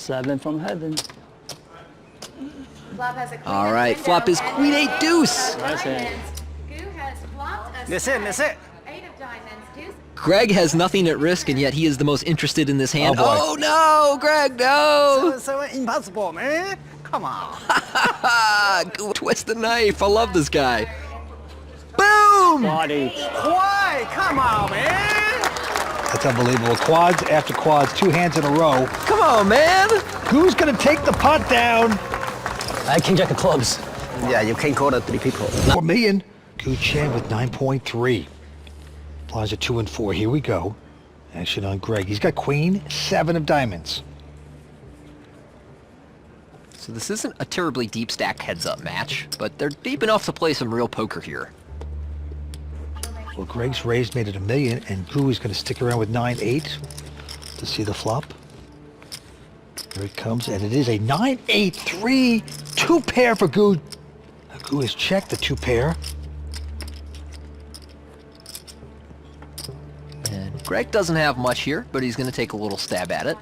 7 from heaven. Flop has a queen. All right, flop is queen 8 deuce. That's it. GUO has flopped a That's it, that's it. 8 of diamonds. Deuce. Greg has nothing at risk, and yet he is the most interested in this hand. Oh, boy. Oh no, Greg, no! So impossible, man. Come on. GUO twist the knife. I love this guy. Boom! Body. Why? Come on, man. That's unbelievable. Quads after quads, 2 hands in a row. Come on, man! Who's gonna take the pot down? I king jack of clubs. Yeah, you can't call the 3 people. 4 million. CHEN with 9.3. Blinds are 2 and 4. Here we go. Action on Greg. He's got queen, 7 of diamonds. So this isn't a terribly deep stack heads-up match, but they're deep enough to play some real poker here. Well, Greg's raised made it 1 million, and GUO is going to stick around with 9-8 to see the flop. Here it comes, and it is a 9-8-3 2 pair for GUO. GUO has checked the 2 pair. And Greg doesn't have much here, but he's going to take a little stab at it.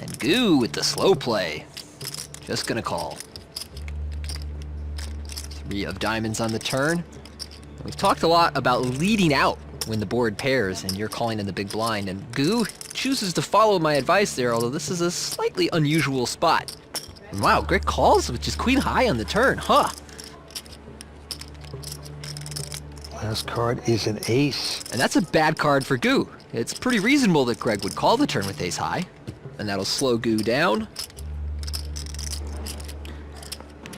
And GUO with the slow play. Just going to call. 3 of diamonds on the turn. We've talked a lot about leading out when the board pairs and you're calling in the big blind, and GUO chooses to follow my advice there, although this is a slightly unusual spot. And wow, Greg calls with just queen high on the turn, huh? Last card is an ace. And that's a bad card for GUO. It's pretty reasonable that Greg would call the turn with ace high, and that'll slow GUO down.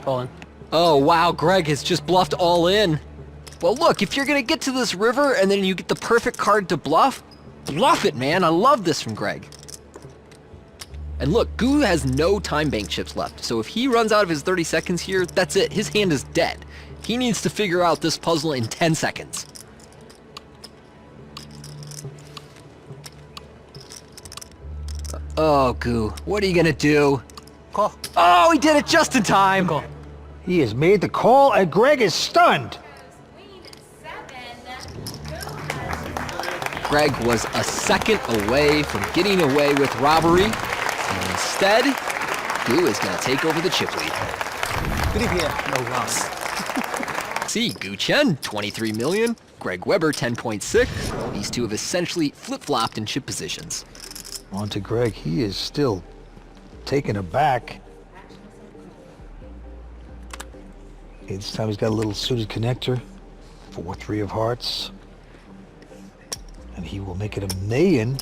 Calling. Oh wow, Greg has just bluffed all in. Well look, if you're gonna get to this river and then you get the perfect card to bluff, bluff it, man. I love this from Greg. And look, GUO has no time bank chips left, so if he runs out of his 30 seconds here, that's it. His hand is dead. He needs to figure out this puzzle in 10 seconds. Oh, GUO, what are you gonna do? Call. Oh, he did it just in time. Call. He has made the call, and Greg is stunned. Queen 7. GUO has Greg was a second away from getting away with robbery, and instead, GUO is gonna take over the chip lead. 3 here, no loss. See, GUO 23 million, Greg Weber 10.6. These two have essentially flip-flopped in chip positions. On to Greg. He is still taken aback. Okay, this time he's got a little suited connector. 4-3 of hearts. And he will make it 1 million.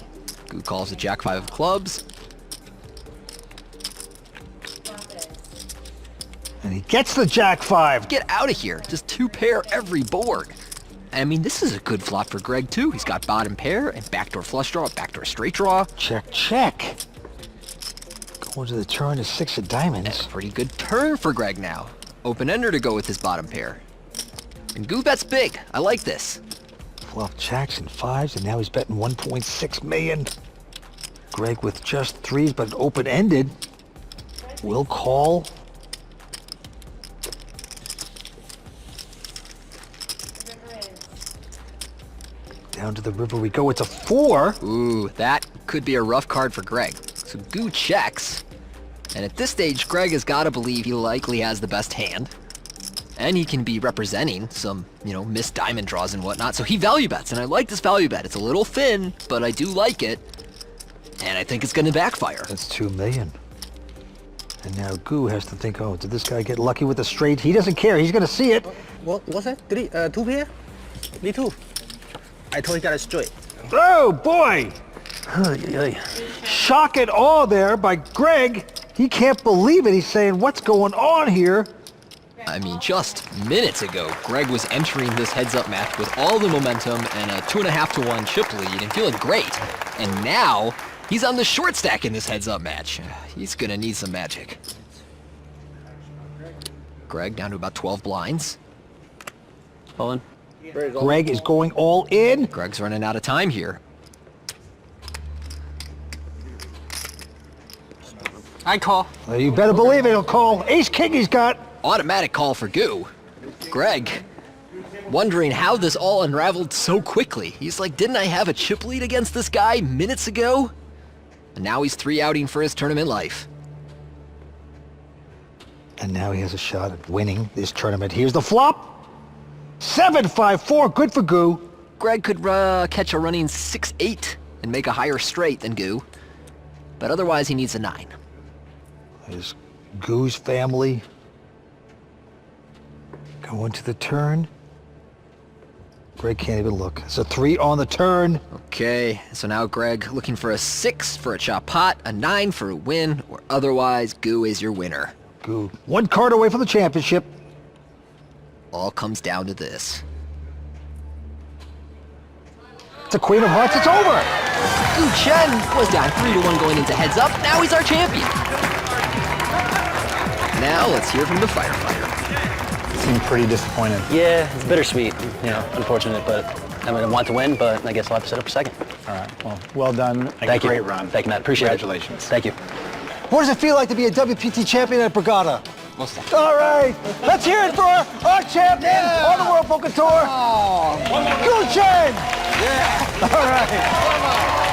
GUO calls the jack 5 of clubs. And he gets the jack 5. Get out of here, just 2 pair every board. I mean, this is a good flop for Greg too. He's got bottom pair and backdoor flush draw, backdoor straight draw. Check, check. Going to the turn is 6 of diamonds. And a pretty good turn for Greg now. Open ender to go with his bottom pair. And GUO bets big. I like this. Fluff jacks and 5s, and now he's betting 1.6 million. Greg with just 3s, but open-ended. Will call. Down to the river we go. It's a 4. Ooh, that could be a rough card for Greg. So GUO checks. And at this stage, Greg has got to believe he likely has the best hand. And he can be representing some, missed diamond draws and whatnot. So he value bets, and I like this value bet. It's a little thin, but I do like it. And I think it's going to backfire. That's 2 million. And now GUO has to think, oh, did this guy get lucky with the straight? He doesn't care. He's going to see it. What's that? 2 pair? Me too. I told you got it straight. Oh, boy. Shock and awe there by Greg. He can't believe it. He's saying, what's going on here? I mean, just minutes ago, Greg was entering this heads-up match with all the momentum and a 2.5 to 1 chip lead and feeling great. And now, he's on the short stack in this heads-up match. He's gonna need some magic. Greg down to about 12 blinds. Calling. Greg is going all in. Greg's running out of time here. I call. Well, you better believe it. He'll call. Ace-king he's got. Automatic call for GUO. Greg, wondering how this all unraveled so quickly. He's like, didn't I have a chip lead against this guy minutes ago? And now he's 3-outing for his tournament life. And now he has a shot at winning this tournament. Here's the flop. 7-5-4, good for GUO. Greg could catch a running 6-8 and make a higher straight than GUO. But otherwise, he needs a 9. There's GUO's family going to the turn. Greg can't even look. It's a 3 on the turn. Okay, so now Greg looking for a 6 for a chop pot, a 9 for a win, or otherwise, GUO is your winner. GUO, 1 card away from the championship. All comes down to this. It's a queen of hearts, it's over. CHEN was down 3-1 going into heads up. Now he's our champion. Now let's hear from the firefighter. Seemed pretty disappointed. Yeah, it's bittersweet. You know, unfortunate, but I mean, I want to win, but I guess I'll have to set up a second. All right, well done. Thank you. Great run. Thank you, Matt. Appreciate it. Congratulations. Thank you. What does it feel like to be a WPT champion at Brigada? All right, let's hear it for our champion on the World Poker Tour. GUO CHEN! Yeah. All right.